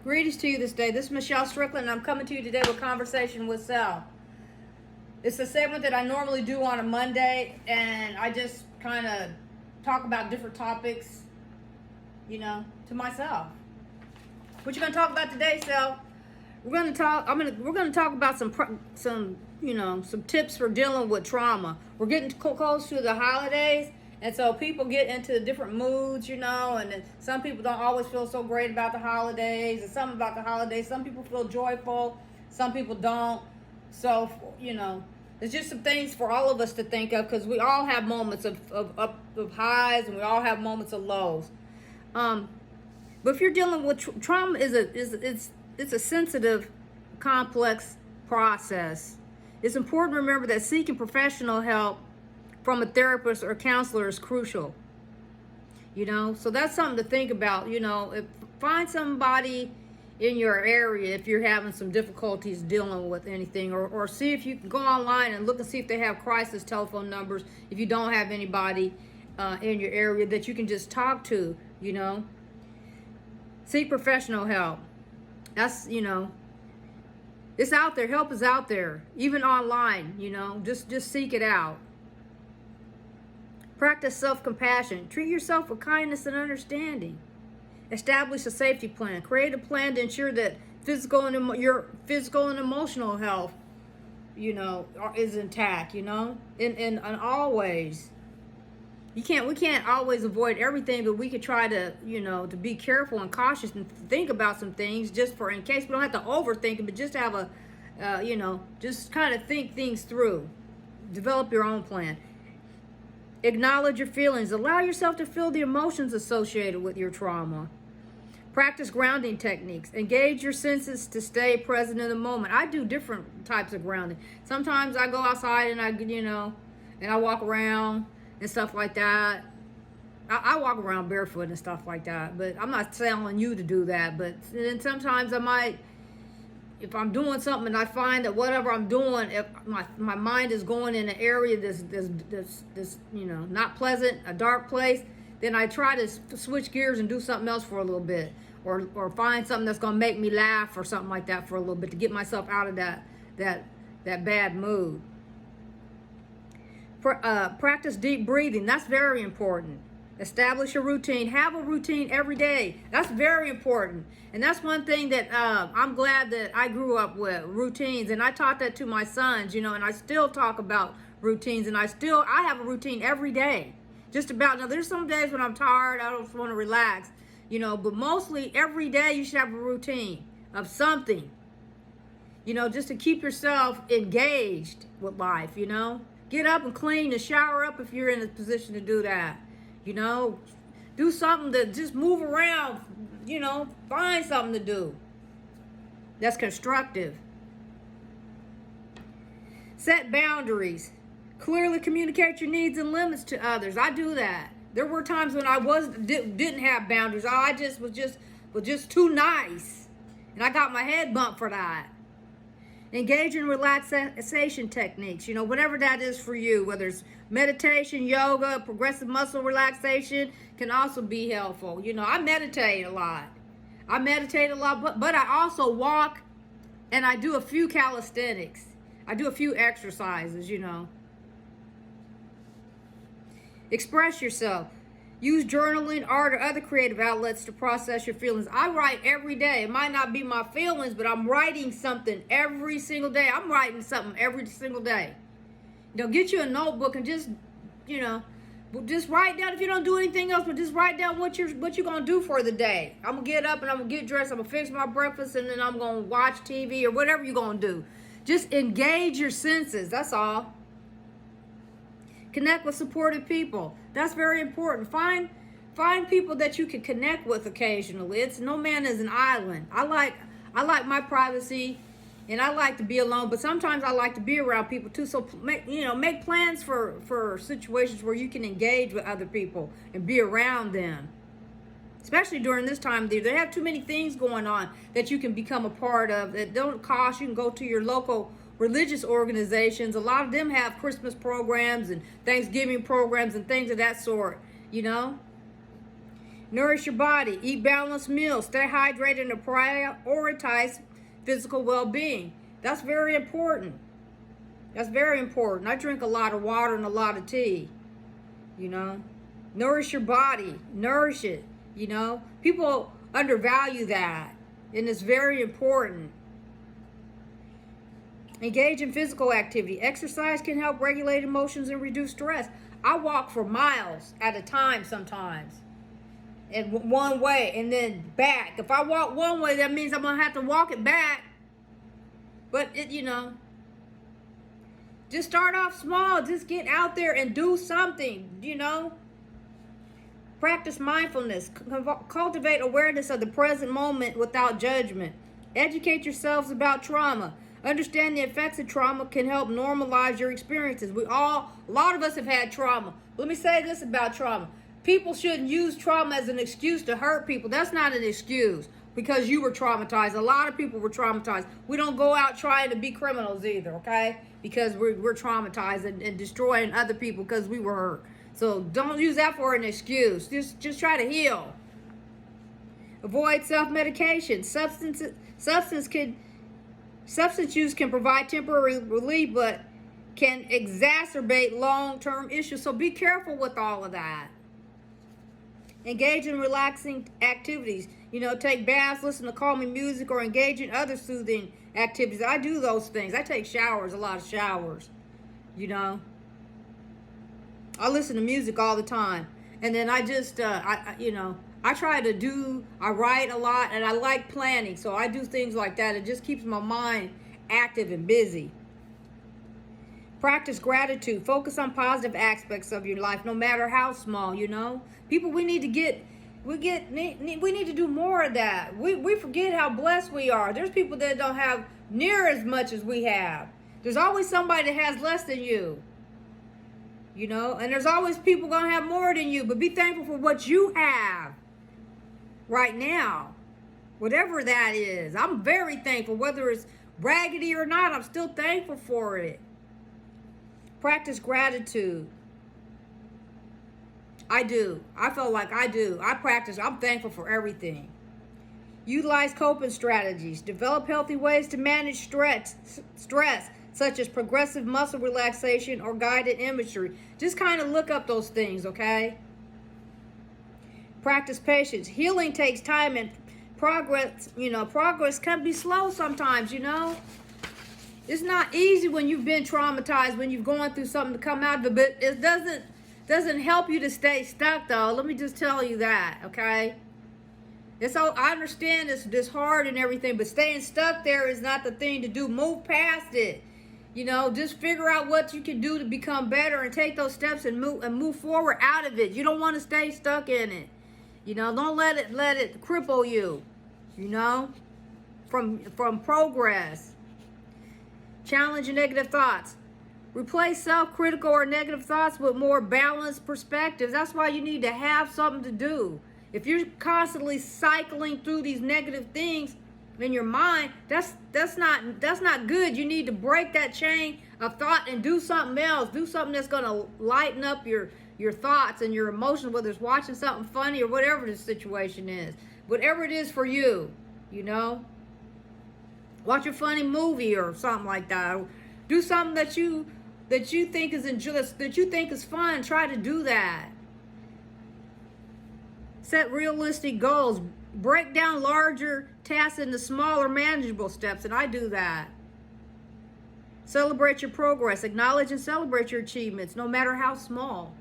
Greetings to you this day. This is Michelle Strickland, and I'm coming to you today with Conversation with Sel. It's a segment that I normally do on a Monday, and I just kind of talk about different topics, to myself. What you gonna talk about today, Sel? We're gonna talk about some tips for dealing with trauma. We're getting close to the holidays. And so people get into different moods, and then some people don't always feel so great about the holidays, and some about the holidays. Some people feel joyful, some people don't. So, it's just some things for all of us to think of, because we all have moments of highs, and we all have moments of lows. But if you're dealing with trauma, it's a sensitive, complex process. It's important to remember that seeking professional help from a therapist or counselor is crucial. So that's something to think about. Find somebody in your area if you're having some difficulties dealing with anything, or see if you can go online and look and see if they have crisis telephone numbers if you don't have anybody in your area that you can just talk to. Seek professional help. That's it's out there. Help is out there, even online. Just seek it out. Practice self-compassion. Treat yourself with kindness and understanding. Establish a safety plan. Create a plan to ensure that your physical and emotional health, is intact. In all ways. We can't always avoid everything, but we could try to, to be careful and cautious and think about some things just for in case. We don't have to overthink it, but just have just kind of think things through. Develop your own plan. Acknowledge your feelings. Allow yourself to feel the emotions associated with your trauma. Practice grounding techniques. Engage your senses to stay present in the moment. I do different types of grounding. Sometimes I go outside and I walk around and stuff like that. I walk around barefoot and stuff like that, but I'm not telling you to do that. But then sometimes I might, if I'm doing something and I find that whatever I'm doing, if my mind is going in an area that's not pleasant, a dark place, then I try to switch gears and do something else for a little bit, or find something that's going to make me laugh or something like that for a little bit to get myself out of that bad mood. Practice deep breathing. That's very important. Establish a routine. Have a routine every day. That's very important. And that's one thing that I'm glad that I grew up with, routines. And I taught that to my sons, and I still talk about routines. And I have a routine every day. Just about. Now, there's some days when I'm tired, I don't want to relax, but mostly every day you should have a routine of something, just to keep yourself engaged with life, Get up and clean and shower up if you're in a position to do that. Do something to just move around, find something to do that's constructive. Set boundaries. Clearly communicate your needs and limits to others. I do that. There were times when I didn't have boundaries. I was just too nice, and I got my head bumped for that. Engage in relaxation techniques, whatever that is for you, whether it's meditation, yoga, progressive muscle relaxation can also be helpful. I meditate a lot. But I also walk, and I do a few calisthenics. I do a few exercises, Express yourself. Use journaling, art, or other creative outlets to process your feelings. I write every day. It might not be my feelings, but I'm writing something every single day. I'm writing something every single day. Get you a notebook and just write down, if you don't do anything else, but just write down what you're gonna do for the day. I'm gonna get up and I'm gonna get dressed. I'm gonna fix my breakfast, and then I'm gonna watch TV or whatever you're gonna do. Just engage your senses. That's all. Connect with supportive people. That's very important. Find people that you can connect with occasionally. No man is an island. I like my privacy, and I like to be alone, but sometimes I like to be around people too. So make plans for situations where you can engage with other people and be around them. Especially during this time of year. They have too many things going on that you can become a part of that don't cost. You can go to your local religious organizations. A lot of them have Christmas programs and Thanksgiving programs and things of that sort, Nourish your body. Eat balanced meals. Stay hydrated and prioritize physical well-being. That's very important. That's very important. I drink a lot of water and a lot of tea. You know, nourish your body. Nourish it. You know, people undervalue that, and it's very important. Engage in physical activity. Exercise can help regulate emotions and reduce stress. I walk for miles at a time sometimes, and one way and then back. If I walk one way, that means I'm gonna have to walk it back. But you know, just start off small. Just get out there and do something. You know, practice mindfulness. Cultivate awareness of the present moment without judgment. Educate yourselves about trauma. Understand the effects of trauma can help normalize your experiences. A lot of us have had trauma. Let me say this about trauma. People shouldn't use trauma as an excuse to hurt people. That's not an excuse because you were traumatized. A lot of people were traumatized. We don't go out trying to be criminals either, okay? Because we're traumatized and destroying other people because we were hurt. So don't use that for an excuse. Just try to heal. Avoid self-medication. Substance use can provide temporary relief, but can exacerbate long-term issues. So be careful with all of that. Engage in relaxing activities. You know, take baths, listen to calming music, or engage in other soothing activities. I do those things. I take showers, a lot of showers. You know, I listen to music all the time, and then I just, I write a lot, and I like planning, so I do things like that. It just keeps my mind active and busy. Practice gratitude. Focus on positive aspects of your life, no matter how small, you know. People, we need to do more of that. We forget how blessed we are. There's people that don't have near as much as we have. There's always somebody that has less than you. You know, and there's always people going to have more than you, but be thankful for what you have right now, whatever that is. I'm very thankful, whether it's raggedy or not, I'm still thankful for it. Practice gratitude. I do. I feel like I do. I'm thankful for everything. Utilize coping strategies. Develop healthy ways to manage stress, such as progressive muscle relaxation or guided imagery. Just kind of look up those things, okay? Practice patience. Healing takes time, and progress can be slow sometimes, you know. It's not easy when you've been traumatized, when you've gone through something to come out of it, but it doesn't help you to stay stuck, though. Let me just tell you that, okay? I understand this hard and everything, but staying stuck there is not the thing to do. Move past it. You know, just figure out what you can do to become better and take those steps and move forward out of it. You don't want to stay stuck in it. You know, don't let it cripple you, you know, from progress. Challenge your negative thoughts. Replace self-critical or negative thoughts with more balanced perspectives. That's why you need to have something to do. If you're constantly cycling through these negative things in your mind, that's not good. You need to break that chain of thought and do something else. Do something that's going to lighten up your thoughts and your emotions, whether it's watching something funny or whatever the situation is. Whatever it is for you, you know. Watch a funny movie or something like that. Do something that you think is fun. Try to do that. Set realistic goals. Break down larger tasks into smaller, manageable steps, and I do that. Celebrate your progress. Acknowledge and celebrate your achievements, no matter how small.